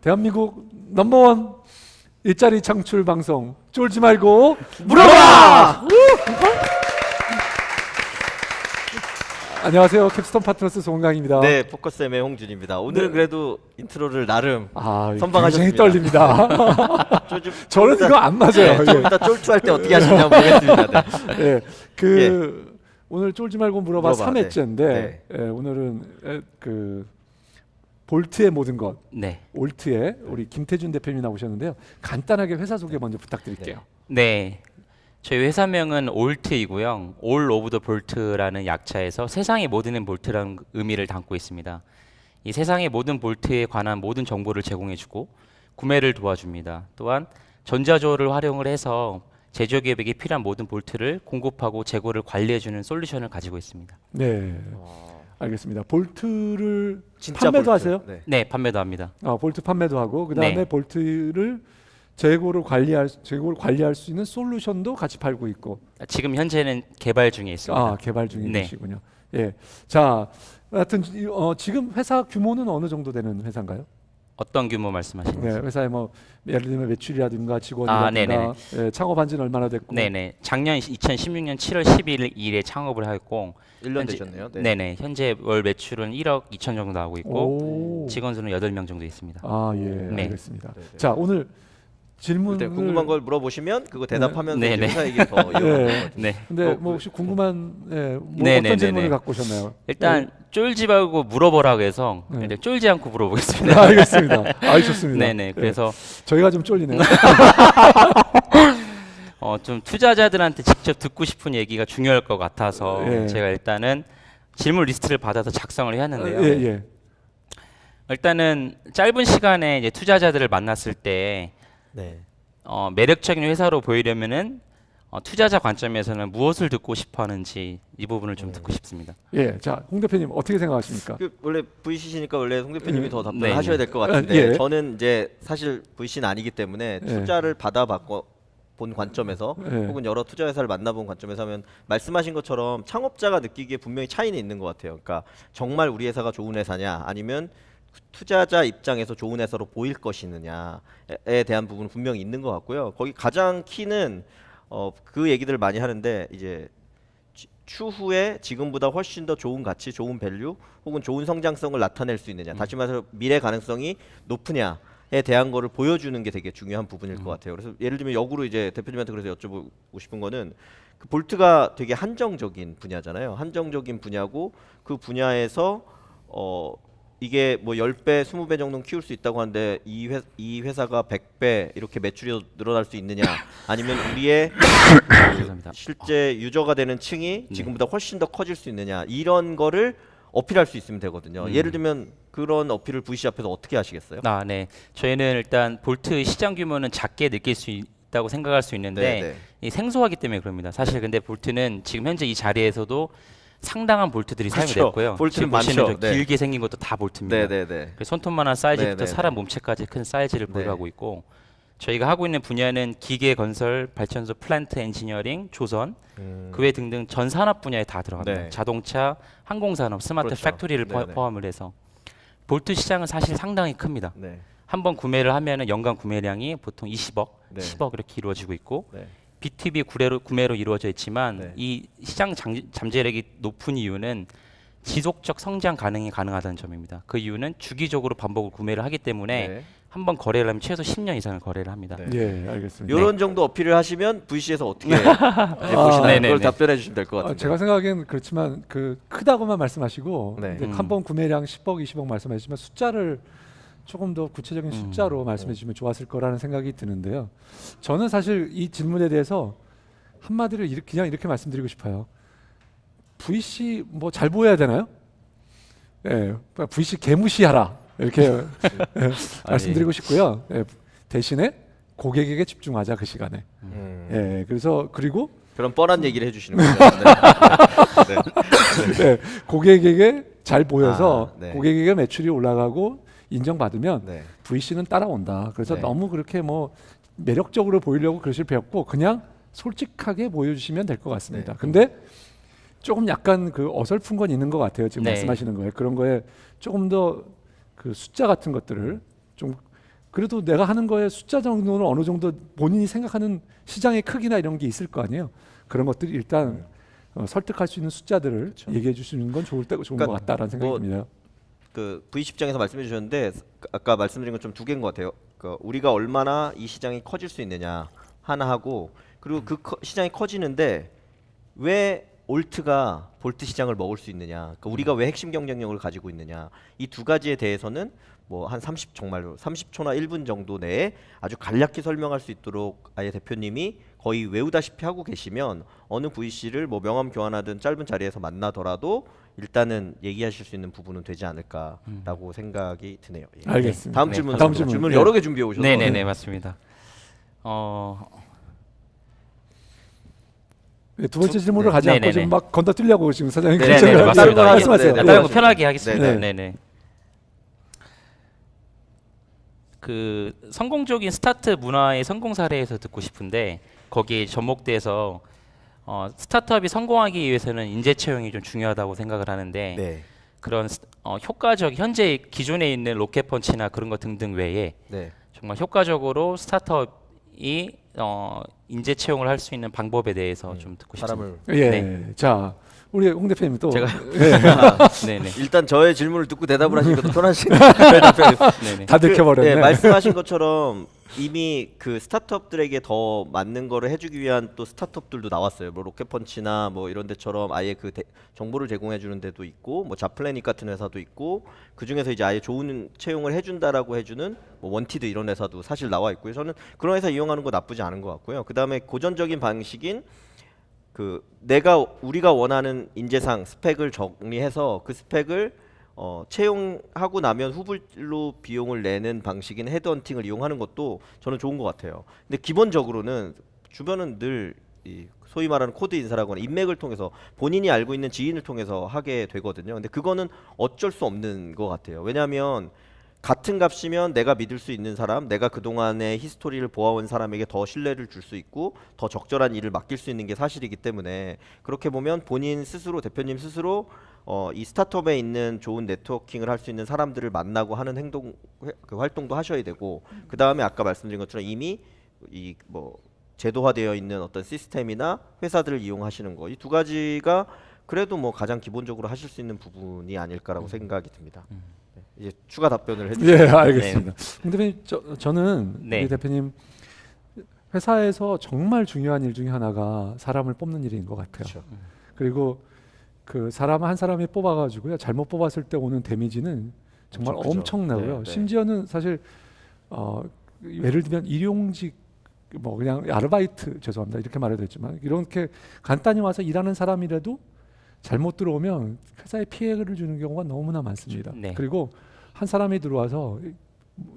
대한민국 넘버원 일자리 창출 방송 쫄지 말고 물어봐! 안녕하세요. 캡스톤 파트너스 송강입니다. 네, 포커스M의 홍준입니다. 오늘은 네. 그래도 인트로를 나름 굉장히 선방하셨습니다. 떨립니다. 저는 이따, 이거 안 맞아요. 네, 좀 이따 쫄투할 때 어떻게 하시냐고 보겠습니다. 네. 오늘 쫄지 말고 물어봐 3회째인데 네. 오늘은 볼트의 모든 것, 네. 올트의 우리 김태준 대표님 나오셨는데요. 간단하게 회사 소개 먼저 부탁드릴게요. 네. 저희 회사명은 올트이고요. All of the Bolt라는 약자에서 세상의 모든 볼트라는 의미를 담고 있습니다. 이 세상의 모든 볼트에 관한 모든 정보를 제공해주고 구매를 도와줍니다. 또한 전자조를 활용을 해서 제조기업에게 필요한 모든 볼트를 공급하고 재고를 관리해주는 솔루션을 가지고 있습니다. 네, 알겠습니다. 볼트를 진짜 판매도 볼트. 하세요? 네. 네, 판매도 합니다. 볼트 판매도 하고 그 다음에 네. 볼트를 재고를 관리할 수 있는 솔루션도 같이 팔고 있고. 지금 현재는 개발 중에 있습니다. 개발 중에 네. 계시군요. 예, 자, 하여튼 지금 회사 규모는 어느 정도 되는 회사인가요? 어떤 규모 말씀하시는 네, 거죠? 회사의 뭐 예를 들면 매출이라든가 직원이라든가 창업한 지는 얼마나 됐고? 네네. 작년 2016년 7월 11일에 창업을 하였고 1년 현재- 되셨네요. 네. 네네. 현재 월 매출은 1억 2천 정도 나오고 있고 오. 직원 수는 8명 정도 있습니다. 예, 네. 알겠습니다. 네, 네. 자, 오늘 질문을 네, 궁금한 걸 물어보시면 그거 대답하면서 네, 이제 네. 회사 얘기 더 이어가는 네. 거죠. 네. 근데 뭐 혹시 궁금한 네, 어떤 네, 질문을 네, 네. 갖고 오셨나요? 일단 쫄지 말고 물어보라고 해서 네. 일단 쫄지 않고 네, 물어보겠습니다. 알겠습니다. 좋습니다. 네네. 그래서 저희가 좀 쫄리네요. 좀 투자자들한테 직접 듣고 싶은 얘기가 중요할 것 같아서 예. 제가 일단은 질문 리스트를 받아서 작성을 해왔는데요. 예. 일단은 짧은 시간에 이제 투자자들을 만났을 때 네. 매력적인 회사로 보이려면은 투자자 관점에서는 무엇을 듣고 싶어하는지 이 부분을 좀 듣고 싶습니다. 예. 자, 홍 대표님 어떻게 생각하십니까? 원래 VC시니까 원래 송 대표님이 더 답변을 네. 하셔야 될 것 같은데 예. 저는 이제 사실 VC는 아니기 때문에 예. 투자를 받아봤고 본 관점에서 예. 혹은 여러 투자 회사를 만나본 관점에서 하면 말씀하신 것처럼 창업자가 느끼기에 분명히 차이는 있는 것 같아요. 그러니까 정말 우리 회사가 좋은 회사냐 아니면 투자자 입장에서 좋은 회사로 보일 것이느냐에 대한 부분은 분명히 있는 것 같고요. 거기 가장 키는 그 얘기들을 많이 하는데 이제 추후에 지금보다 훨씬 더 좋은 가치, 좋은 밸류 혹은 좋은 성장성을 나타낼 수 있느냐 다시 말해서 미래 가능성이 높으냐에 대한 거를 보여주는 게 되게 중요한 부분일 것 같아요. 그래서 예를 들면 역으로 이제 대표님한테 그래서 여쭤보고 싶은 거는 그 볼트가 되게 한정적인 분야잖아요. 한정적인 분야고 그 분야에서 이게 뭐 10배, 20배 정도는 키울 수 있다고 하는데 이 회사가 100배 이렇게 매출이 늘어날 수 있느냐 아니면 우리의 죄송합니다. 실제 유저가 되는 층이 지금보다 훨씬 더 커질 수 있느냐 이런 거를 어필할 수 있으면 되거든요. 예를 들면 그런 어필을 VC 앞에서 어떻게 하시겠어요? 네. 저희는 일단 볼트 시장 규모는 작게 느낄 수 있다고 생각할 수 있는데 네. 이 생소하기 때문에 그럽니다. 사실 근데 볼트는 지금 현재 이 자리에서도 상당한 볼트들이 그렇죠. 사용이 됐고요. 볼트는 지금 보시는 많죠. 저 네. 길게 생긴 것도 다 볼트입니다. 네네네. 그 손톱만한 사이즈부터 네, 네, 사람 네. 몸체까지 큰 사이즈를 네. 보유하고 있고 저희가 하고 있는 분야는 기계 건설, 발전소, 플랜트 엔지니어링, 조선, 그 외 등등 전 산업 분야에 다 들어갑니다. 네. 자동차, 항공산업, 스마트 그렇죠. 팩토리를 네, 네. 포함을 해서 볼트 시장은 사실 상당히 큽니다. 네. 한 번 구매를 하면은 연간 구매량이 보통 20억, 네. 10억 이렇게 이루어지고 있고 네. B2B 구매로 이루어져 있지만 네. 이 시장 잠재력이 높은 이유는 지속적 성장 가능하다는 점입니다. 그 이유는 주기적으로 반복을 구매를 하기 때문에 네. 한 번 거래를 하면 최소 10년 이상을 거래를 합니다. 네. 예, 알겠습니다. 이런 정도 어필을 하시면 VC에서 어떻게 보시나요? 네네네. 그걸 답변해 주시면 될 것 같은데. 제가 생각엔 그렇지만 크다고만 말씀하시고 네. 한 번 구매량 10억, 20억 말씀하시면 숫자를 조금 더 구체적인 숫자로 말씀해 주시면 좋았을 거라는 생각이 드는데요. 저는 사실 이 질문에 대해서 한마디로 그냥 이렇게 말씀드리고 싶어요. VC 뭐 잘 보여야 되나요? 예, VC 개무시하라 이렇게 말씀드리고 싶고요. 대신에 고객에게 집중하자 그 시간에. 그래서 그리고 그런 뻔한 얘기를 해주시는 거죠. 네. 고객에게 잘 보여서 네. 고객에게 매출이 올라가고 인정받으면 네. VC는 따라온다. 그래서 네. 너무 그렇게 뭐 매력적으로 보이려고 그러실 필요 없고 그냥 솔직하게 보여주시면 될 것 같습니다. 네. 근데 조금 약간 그 어설픈 건 있는 것 같아요. 지금 네. 말씀하시는 거에 그런 거에 조금 더 그 숫자 같은 것들을 좀 그래도 내가 하는 거에 숫자 정도는 어느 정도 본인이 생각하는 시장의 크기나 이런 게 있을 거 아니에요. 그런 것들이 일단 설득할 수 있는 숫자들을 그쵸. 얘기해 주시는 건 좋은 그러니까 것 같다라는 생각이 뭐 듭니다. 그 V 시장에서 말씀해 주셨는데 아까 말씀드린 것 좀 두 개인 것 같아요. 그 우리가 얼마나 이 시장이 커질 수 있느냐 하나 하고 그리고 시장이 커지는데 왜 올트가 볼트 시장을 먹을 수 있느냐, 그러니까 우리가 왜 핵심 경쟁력을 가지고 있느냐, 이 두 가지에 대해서는 뭐 한 30초나 1분 정도 내에 아주 간략히 설명할 수 있도록 아예 대표님이 거의 외우다시피 하고 계시면 어느 VC를 뭐 명함 교환하든 짧은 자리에서 만나더라도 일단은 얘기하실 수 있는 부분은 되지 않을까라고 생각이 드네요. 예. 알겠습니다. 다음 네, 질문. 다음 질문. 질문 네. 여러 개 준비해 오셔서. 네네네 맞습니다. 네, 두 번째 질문을 가지 않고 네네네. 지금 막 건너뛰려고 지금 사장님 네, 결정을 네, 하고 다른 거 말씀하세요. 네, 다른 네. 거 편하게 하겠습니다. 네. 네네. 그 성공적인 스타트 문화의 성공 사례에서 듣고 싶은데 거기에 접목돼서 스타트업이 성공하기 위해서는 인재 채용이 좀 중요하다고 생각을 하는데 네. 그런 효과적 현재 기존에 있는 로켓펀치나 그런 것 등등 외에 네. 정말 효과적으로 스타트업이 인재 채용을 할 수 있는 방법에 대해서 좀 듣고 싶습니다. 사람을 예, 네. 자 우리 홍 대표님 또 제가- 예, 네네. 일단 저의 질문을 듣고 대답을 하시니까 더 편하신 대표님. 네네. 다 들켜버렸네. 네, 말씀하신 것처럼 이미 그 스타트업들에게 더 맞는 거를 해주기 위한 또 스타트업들도 나왔어요. 뭐 로켓펀치나 뭐 이런 데처럼 아예 그 정보를 제공해 주는 데도 있고, 뭐 자플래닛 같은 회사도 있고, 그 중에서 이제 아예 좋은 채용을 해준다라고 해주는 뭐 원티드 이런 회사도 사실 나와 있고요. 저는 그런 회사 이용하는 거 나쁘지 않은 것 같고요. 그 다음에 고전적인 방식인 그 우리가 원하는 인재상 스펙을 정리해서 그 스펙을 채용하고 나면 후불로 비용을 내는 방식인 헤드헌팅을 이용하는 것도 저는 좋은 것 같아요. 근데 기본적으로는 주변은 늘 이 소위 말하는 코드 인사라거나 인맥을 통해서 본인이 알고 있는 지인을 통해서 하게 되거든요. 근데 그거는 어쩔 수 없는 것 같아요. 왜냐하면 같은 값이면 내가 믿을 수 있는 사람, 내가 그동안의 히스토리를 보아온 사람에게 더 신뢰를 줄 수 있고 더 적절한 일을 맡길 수 있는 게 사실이기 때문에 그렇게 보면 본인 스스로, 대표님 스스로 이 스타트업에 있는 좋은 네트워킹을 할 수 있는 사람들을 만나고 하는 그 활동도 하셔야 되고, 그 다음에 아까 말씀드린 것처럼 이미 이 뭐 제도화되어 있는 어떤 시스템이나 회사들을 이용하시는 거, 이 두 가지가 그래도 뭐 가장 기본적으로 하실 수 있는 부분이 아닐까라고 생각이 듭니다. 네, 이제 추가 답변을 해주세요. 예, 알겠습니다. 홍 대표님, 저는 네. 우리 대표님 회사에서 정말 중요한 일 중에 하나가 사람을 뽑는 일인 것 같아요. 그렇죠. 그리고 그 사람 한 사람이 뽑아가지고요, 잘못 뽑았을 때 오는 데미지는 정말 엄청 크죠. 엄청나고요. 네, 네. 심지어는 사실 예를 들면 일용직 뭐 그냥 아르바이트, 죄송합니다 이렇게 말해도 됐지만 이렇게 간단히 와서 일하는 사람이라도 잘못 들어오면 회사에 피해를 주는 경우가 너무나 많습니다. 네. 그리고 한 사람이 들어와서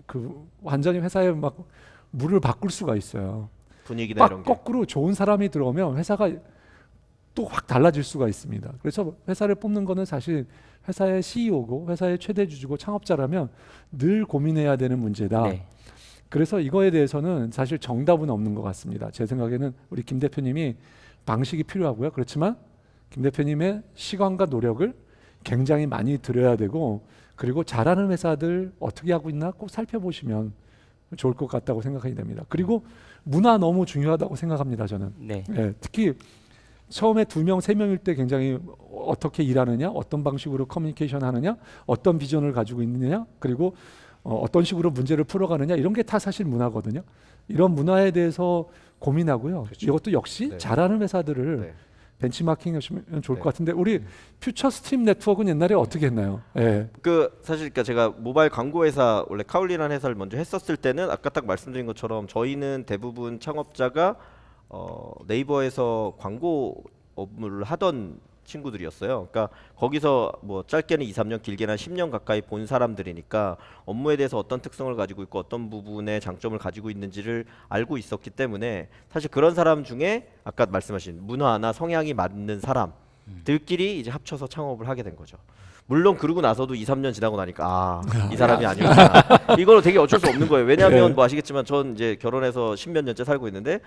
그 완전히 회사에 막 물을 바꿀 수가 있어요. 분위기나 이런 게. 거꾸로 좋은 사람이 들어오면 회사가 또 확 달라질 수가 있습니다. 그래서 회사를 뽑는 거는 사실 회사의 CEO고 회사의 최대 주주고 창업자라면 늘 고민해야 되는 문제다. 네. 그래서 이거에 대해서는 사실 정답은 없는 것 같습니다. 제 생각에는 우리 김 대표님이 방식이 필요하고요. 그렇지만 김 대표님의 시간과 노력을 굉장히 많이 들여야 되고, 그리고 잘하는 회사들 어떻게 하고 있나 꼭 살펴보시면 좋을 것 같다고 생각이 됩니다. 그리고 문화 너무 중요하다고 생각합니다. 저는 네. 예, 특히 처음에 2명, 3명일 때 굉장히 어떻게 일하느냐, 어떤 방식으로 커뮤니케이션 하느냐, 어떤 비전을 가지고 있느냐, 그리고 어떤 식으로 문제를 풀어가느냐, 이런 게 다 사실 문화거든요. 이런 문화에 대해서 고민하고요. 그렇죠. 이것도 역시 네. 잘하는 회사들을 네. 벤치마킹 하시면 좋을 네. 것 같은데, 우리 퓨처 스트림 네트워크는 옛날에 어떻게 했나요? 예. 그 사실 그러니까 제가 모바일 광고 회사 원래 카울리라는 회사를 먼저 했었을 때는 아까 딱 말씀드린 것처럼 저희는 대부분 창업자가 네이버에서 광고 업무를 하던 친구들이었어요. 그러니까 거기서 뭐 짧게는 2, 3년, 길게는 10년 가까이 본 사람들이니까 업무에 대해서 어떤 특성을 가지고 있고 어떤 부분에 장점을 가지고 있는지를 알고 있었기 때문에 사실 그런 사람 중에 아까 말씀하신 문화나 성향이 맞는 사람들끼리 이제 합쳐서 창업을 하게 된 거죠. 물론 그러고 나서도 2, 3년 지나고 나니까 이 사람이 아니었구나. 이거는 되게 어쩔 수 없는 거예요. 왜냐하면 네. 뭐 아시겠지만 전 이제 결혼해서 10몇 년째 살고 있는데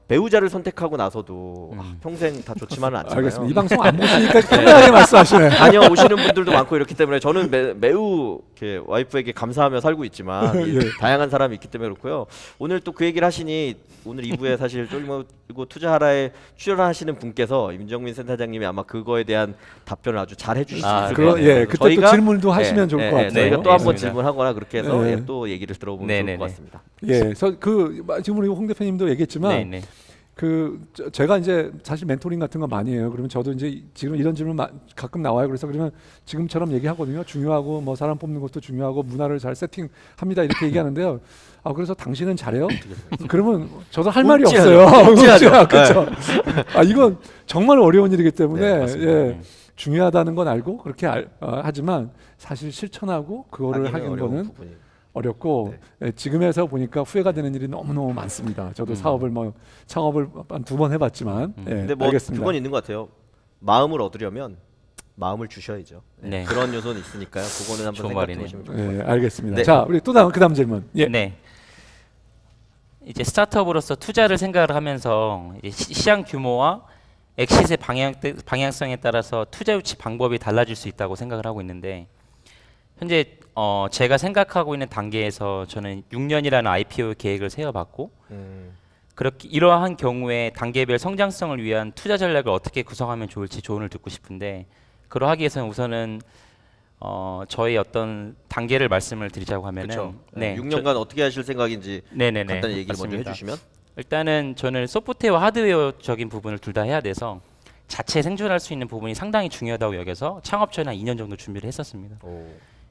배우자를 선택하고 나서도 평생 다 좋지만은 않잖아요. 알겠습니다. 이 방송 안 보시니까 편하게 말씀하시네. 다녀오시는 분들도 많고 이렇기 때문에 저는 매우 이렇게 와이프에게 감사하며 살고 있지만 이 다양한 사람이 있기 때문에 그렇고요. 오늘 또 그 얘기를 하시니 오늘 2부에 사실 쫄리고 투자하라에 출연하시는 분께서 임정민 센터장님이 아마 그거에 대한 답변을 아주 잘 해주실 수 있을 것 같아요. 예, 그때 저희가 또 질문도 하시면 좋을 것 같아요. 저희가 또 한 번 알겠습니다. 질문하거나 그렇게 해서 네. 예, 또 얘기를 들어보면 좋을 네네네. 것 같습니다. 예, 그래서 지금 우리 홍 대표님도 얘기했지만 네네. 제가 이제 사실 멘토링 같은 거 많이 해요. 그러면 저도 이제 지금 이런 질문 가끔 나와요. 그래서 그러면 지금처럼 얘기하거든요. 중요하고 뭐 사람 뽑는 것도 중요하고 문화를 잘 세팅합니다. 이렇게 얘기하는데요. 그래서 당신은 잘해요? 그러면 저도 할 말이 움찔하죠. 없어요. 움찔하죠. 그렇죠. 이건 정말 어려운 일이기 때문에 네, 맞습니다. 예, 중요하다는 건 알고 그렇게 하지만 사실 실천하고 그거를 하는 어려운 거는 부분이. 어렵고 예, 지금에서 보니까 후회가 되는 일이 너무너무 많습니다. 저도 사업을 창업을 한 2번 해봤지만 예, 근데 뭐 알겠습니다. 그건 있는 것 같아요. 마음을 얻으려면 마음을 주셔야죠. 네. 그런 요소는 있으니까요. 그거는 한번 좋은 생각해 말이네요. 보시면 좋을 것 같아요. 예, 알겠습니다. 네. 자, 우리 그다음 질문. 예. 네. 이제 스타트업으로서 투자를 생각을 하면서 이제 시장 규모와 엑시스의 방향성에 따라서 투자 유치 방법이 달라질 수 있다고 생각을 하고 있는데 현재 제가 생각하고 있는 단계에서 저는 6년이라는 IPO 계획을 세워봤고 그렇게 이러한 경우에 단계별 성장성을 위한 투자 전략을 어떻게 구성하면 좋을지 조언을 듣고 싶은데 그러하기 위해서는 우선은 저희 어떤 단계를 말씀을 드리자고 하면은 그렇죠. 네, 6년간 어떻게 하실 생각인지 네네네. 간단히 얘기를 먼저 맞습니다. 해주시면. 일단은 저는 소프트웨어 하드웨어적인 부분을 둘 다 해야 돼서 자체 생존할 수 있는 부분이 상당히 중요하다고 여겨서 창업 전에 한 2년 정도 준비를 했었습니다.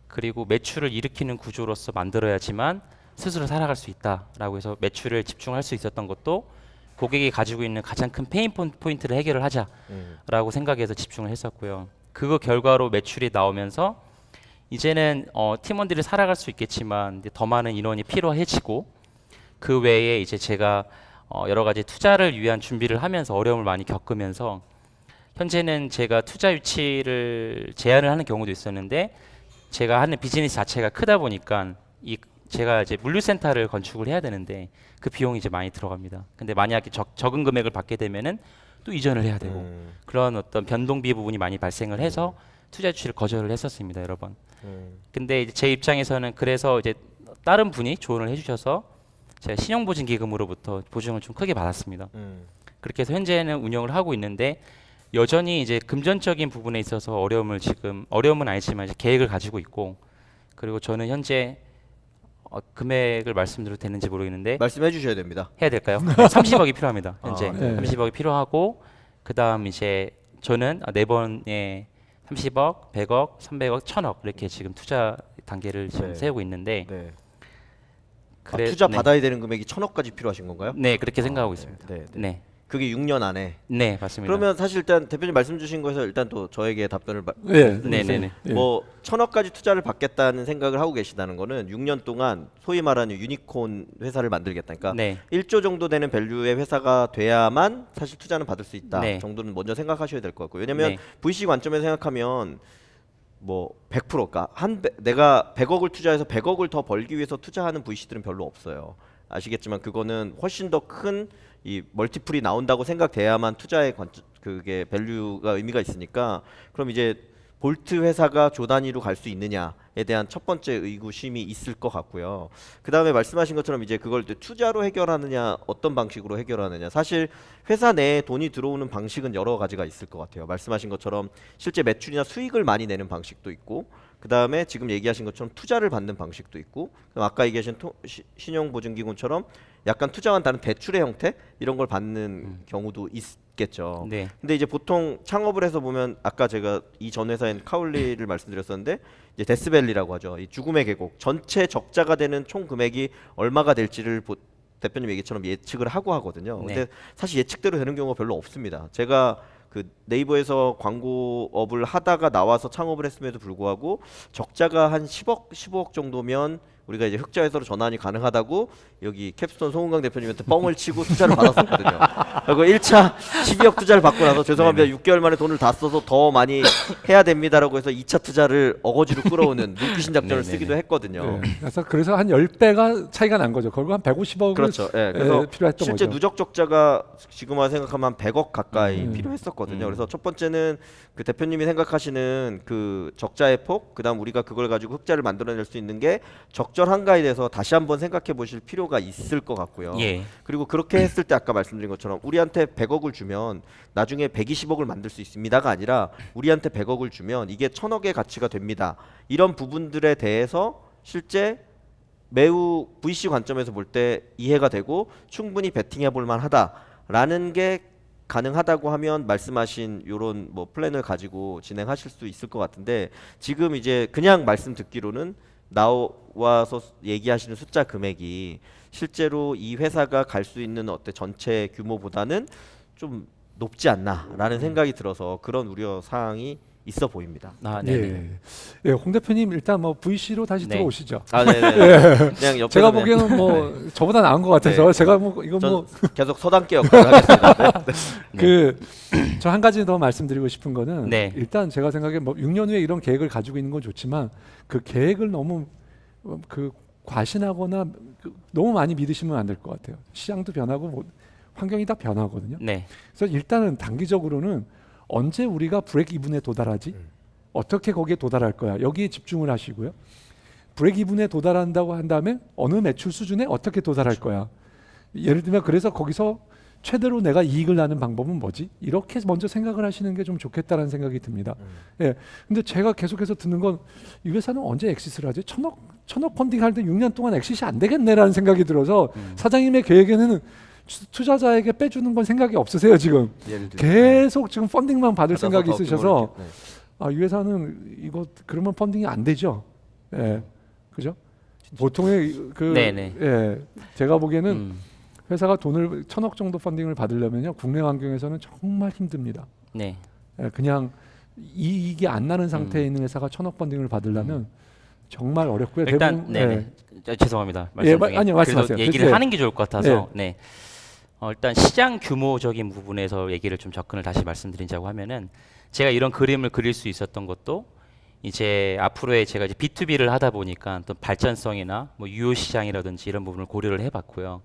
그리고 매출을 일으키는 구조로서 만들어야지만 스스로 살아갈 수 있다라고 해서 매출을 집중할 수 있었던 것도 고객이 가지고 있는 가장 큰 페인 포인트를 해결을 하자라고 생각해서 집중을 했었고요. 그거 결과로 매출이 나오면서 이제는 팀원들이 살아갈 수 있겠지만 이제 더 많은 인원이 필요해지고 그 외에 이제 제가 여러 가지 투자를 위한 준비를 하면서 어려움을 많이 겪으면서 현재는 제가 투자 유치를 제안을 하는 경우도 있었는데 제가 하는 비즈니스 자체가 크다 보니까 제가 이제 물류센터를 건축을 해야 되는데 그 비용이 이제 많이 들어갑니다. 근데 만약에 적은 금액을 받게 되면은 또 이전을 해야 되고 그런 어떤 변동비 부분이 많이 발생을 해서 투자 유치를 거절을 했었습니다, 여러 번. 근데 이제 제 입장에서는 그래서 이제 다른 분이 조언을 해주셔서 제가 신용보증기금으로부터 보증을 좀 크게 받았습니다. 그렇게 해서 현재는 운영을 하고 있는데 여전히 이제 금전적인 부분에 있어서 어려움은 아니지만 이제 계획을 가지고 있고 그리고 저는 현재 금액을 말씀드려도 되는지 모르겠는데 말씀해 주셔야 됩니다. 해야 될까요? 30억이 필요합니다. 현재 네. 30억이 필요하고 그다음 이제 저는 4번에 30억, 100억, 300억, 1000억 이렇게 지금 투자 단계를 지금 네. 세우고 있는데 네. 네. 투자 받아야 되는 금액이 1,000억까지 필요하신 건가요? 네, 그렇게 생각하고 있습니다. 네, 네. 네. 그게 6년 안에. 네, 맞습니다. 그러면 사실 일단 대표님 말씀 주신 거에서 일단 또 저에게 답변을 예. 네네네. 예. 뭐 1,000억까지 투자를 받겠다는 생각을 하고 계시다는 거는 6년 동안 소위 말하는 유니콘 회사를 만들겠다. 그러니까 네. 1조 정도 되는 밸류의 회사가 돼야만 사실 투자는 받을 수 있다 네. 정도는 먼저 생각하셔야 될 것 같고 왜냐면 네. VC 관점에서 생각하면 뭐 100%가 내가 100억을 투자해서 100억을 더 벌기 위해서 투자하는 VC들은 별로 없어요. 아시겠지만 그거는 훨씬 더 큰 이 멀티플이 나온다고 생각돼야만 투자의 그게 밸류가 의미가 있으니까 그럼 이제 볼트 회사가 조 단위로 갈 수 있느냐에 대한 첫 번째 의구심이 있을 것 같고요. 그 다음에 말씀하신 것처럼 이제 그걸 투자로 해결하느냐 어떤 방식으로 해결하느냐 사실 회사 내에 돈이 들어오는 방식은 여러 가지가 있을 것 같아요. 말씀하신 것처럼 실제 매출이나 수익을 많이 내는 방식도 있고 그 다음에 지금 얘기하신 것처럼 투자를 받는 방식도 있고 그럼 아까 얘기하신 신용보증기금처럼 약간 투자와는 다른 대출의 형태 이런 걸 받는 경우도 있겠죠. 네. 근데 이제 보통 창업을 해서 보면 아까 제가 이 전 회사인 카울리를 말씀드렸었는데 이제 데스밸리라고 하죠. 이 죽음의 계곡 전체 적자가 되는 총 금액이 얼마가 될지를 대표님 얘기처럼 예측을 하고 하거든요. 네. 근데 사실 예측대로 되는 경우가 별로 없습니다. 제가 그 네이버에서 광고업을 하다가 나와서 창업을 했음에도 불구하고 적자가 한 10억, 15억 정도면 우리가 이제 흑자 회사로 전환이 가능하다고 여기 캡스톤 송은강 대표님한테 뻥을 치고 투자를 받았었거든요. 그리고 1차 12억 투자를 받고 나서 죄송합니다. 6개월 만에 돈을 다 써서 더 많이 해야 됩니다라고 해서 2차 투자를 어거지로 끌어오는 물귀신 작전을 네네네. 쓰기도 했거든요. 네. 그래서 한 10배가 차이가 난 거죠. 결국 한 150억을 그렇죠. 예, 그래서 필요했던 실제 거죠. 누적 적자가 지금 와서 생각하면 한 100억 가까이 음. 필요했었거든요. 그래서 첫 번째는 그 대표님이 생각하시는 그 적자의 폭, 그다음 우리가 그걸 가지고 흑자를 만들어낼 수 있는 게 적절한가에 대해서 다시 한번 생각해 보실 필요가 있을 것 같고요. 예. 그리고 그렇게 했을 때 아까 말씀드린 것처럼 우리한테 100억을 주면 나중에 120억을 만들 수 있습니다가 아니라 우리한테 100억을 주면 이게 1000억의 가치가 됩니다. 이런 부분들에 대해서 실제 매우 VC 관점에서 볼 때 이해가 되고 충분히 베팅해 볼 만하다라는 게 가능하다고 하면 말씀하신 요런 뭐 플랜을 가지고 진행하실 수 있을 것 같은데 지금 이제 그냥 말씀 듣기로는 나와서 얘기하시는 숫자 금액이 실제로 이 회사가 갈 수 있는 어때 전체 규모보다는 좀 높지 않나라는 생각이 들어서 그런 우려 사항이 있어 보입니다. 아, 네. 예. 예, 홍 대표님 일단 뭐 VC로 다시 네. 들어오시죠. 아, 네, 네. 그냥 옆에서 제가 그냥 보기에는 뭐 저보다 나은 것 같아서 네. 제가 뭐 이건 전 뭐 계속 서당계 역할을 하겠습니다. 네. 그 저 한 가지 더 말씀드리고 싶은 거는 네. 일단 제가 생각에 뭐 6년 후에 이런 계획을 가지고 있는 건 좋지만 그 계획을 너무 그 과신하거나 너무 많이 믿으시면 안 될 것 같아요. 시장도 변하고 뭐 환경이 다 변하거든요. 네. 그래서 일단은 단기적으로는 언제 우리가 브레이크 이븐에 도달하지? 어떻게 거기에 도달할 거야? 여기에 집중을 하시고요. 브레이크 이븐에 도달한다고 한 다음에 어느 매출 수준에 어떻게 도달할 거야? 예를 들면 그래서 거기서 최대로 내가 이익을 나는 방법은 뭐지? 이렇게 먼저 생각을 하시는 게 좀 좋겠다라는 생각이 듭니다. 예. 근데 제가 계속해서 듣는 건 이 회사는 언제 엑시스를 하지? 천억 펀딩 할 때 6년 동안 엑시스 안 되겠네라는 생각이 들어서 사장님의 계획에는 투자자에게 빼주는 건 생각이 없으세요 지금? 예를 들면 계속 지금 펀딩만 받을 생각이 더 있으셔서 규모를 아, 이 회사는 이거 그러면 펀딩이 안 되죠. 예, 그죠? 보통의 그 네네. 예, 제가 보기에는 회사가 돈을 1000억 정도 펀딩을 받으려면요 국내 환경에서는 정말 힘듭니다. 네. 예, 그냥 이익이 안 나는 상태에 있는 회사가 1000억 펀딩을 받으려면 정말 어렵고요. 일단 대부분, 네네. 죄송합니다. 예, 말씀 중에. 아니요, 말씀하세요. 그래도 얘기를 글쎄. 하는 게 좋을 것 같아서. 네. 일단 시장 규모적인 부분에서 얘기를 좀 접근을 다시 말씀드리자고 하면은 제가 이런 그림을 그릴 수 있었던 것도 이제 앞으로의 제가 이제 B2B를 하다 보니까 또 발전성이나 뭐 유효 시장이라든지 이런 부분을 고려를 해봤고요.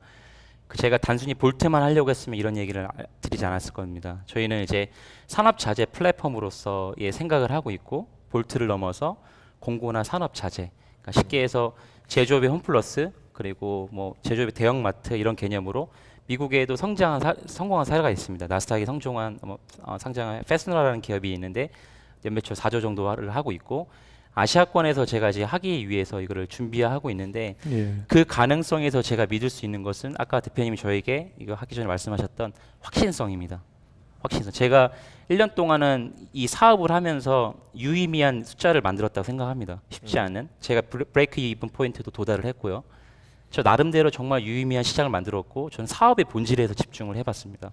그 제가 단순히 볼트만 하려고 했으면 이런 얘기를 드리지 않았을 겁니다. 저희는 이제 산업 자재 플랫폼으로서의 생각을 하고 있고 볼트를 넘어서 공고나 산업 자재, 그러니까 쉽게 해서 제조업의 홈플러스 그리고 뭐 제조업의 대형마트 이런 개념으로 미국에도 성공한 사례가 있습니다. 나스닥에 상장한 페스너라는 기업이 있는데 연매출 4조 정도를 하고 있고 아시아권에서 제가 이제 하기 위해서 이거를 준비하고 있는데 예. 그 가능성에서 제가 믿을 수 있는 것은 아까 대표님이 저에게 이거 하기 전에 말씀하셨던 확신성입니다. 확신성. 제가 1년 동안은 이 사업을 하면서 유의미한 숫자를 만들었다고 생각합니다. 쉽지 않은. 제가 브레이크 이븐 포인트도 도달을 했고요. 저 나름대로 정말 유의미한 시장을 만들었고 저는 사업의 본질에서 집중을 해봤습니다.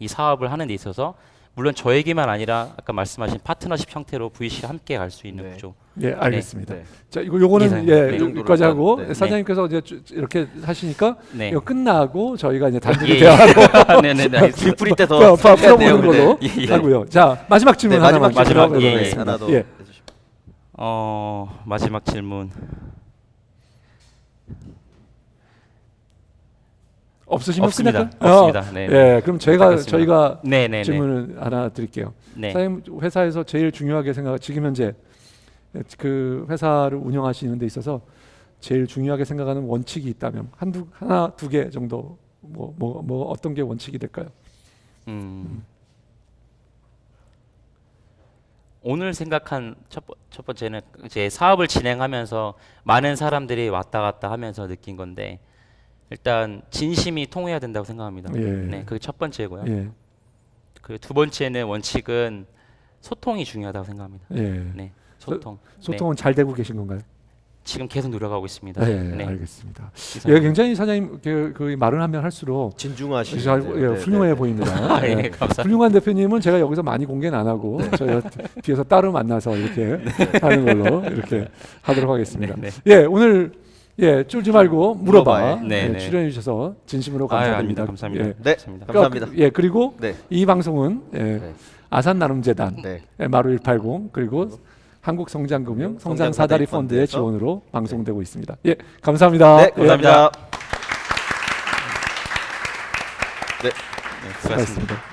이 사업을 하는 데 있어서 물론 저에게만 아니라 아까 말씀하신 파트너십 형태로 VC가 함께 갈 수 있는 네. 구조. 예, 알겠습니다. 네. 자, 요거는 이상, 예, 네. 여기까지 하고 네. 사장님께서 이제 이렇게 하시니까 네. 이거 끝나고 저희가 이제 단둘이 예, 예. 대화로 네네네. 알겠습니다. 뒤풀이 때더 풀어보는 걸로 예, 예. 하고요. 자, 마지막 질문 네, 하나만 마지막 질문. 예, 예. 하나 더 예. 해주시면. 마지막 질문. 없으시면 없습니다. 끝낼까요? 없습니다. 네. 예, 그럼 부탁드리겠습니다. 저희가 네네네. 질문을 하나 드릴게요. 네. 사장님 회사에서 제일 중요하게 지금 현재 그 회사를 운영하시는 데 있어서 제일 중요하게 생각하는 원칙이 있다면 하나 두 개 정도 뭐 어떤 게 원칙이 될까요? 오늘 생각한 첫 번째는 이제 사업을 진행하면서 많은 사람들이 왔다 갔다 하면서 느낀 건데 일단 진심이 통해야 된다고 생각합니다. 예. 네, 그게 첫 번째고요. 예. 그 두 번째는 원칙은 소통이 중요하다고 생각합니다. 예. 네, 소통. 소통은 잘 되고 계신 건가요? 지금 계속 노력하고 있습니다. 네, 네. 알겠습니다. 이상. 예, 굉장히 사장님 그 말을 하면 할수록 진중하시네요. 잘, 예, 네, 훌륭해 네. 보입니다. 아, 예, 예. 감사합니다. 훌륭한 대표님은 제가 여기서 많이 공개는 안 하고 저희가 뒤에서 따로 만나서 이렇게 하는 걸로 이렇게 하도록 하겠습니다. 네, 예, 오늘 예, 쫄지 말고 물어봐. 물어봐요. 네, 예, 네. 출연해 주셔서 진심으로 아유, 감사드립니다. 아닙니다. 감사합니다. 예. 네, 감사합니다. 감사합니다. 예, 그리고 네. 이 방송은 네. 아산 나눔재단 네. 마루 180 그리고 한국성장금융 성장사다리 펀드의 지원으로 방송되고 있습니다. 예, 감사합니다. 네, 감사합니다. 네, 수고하셨습니다. 수고하셨습니다.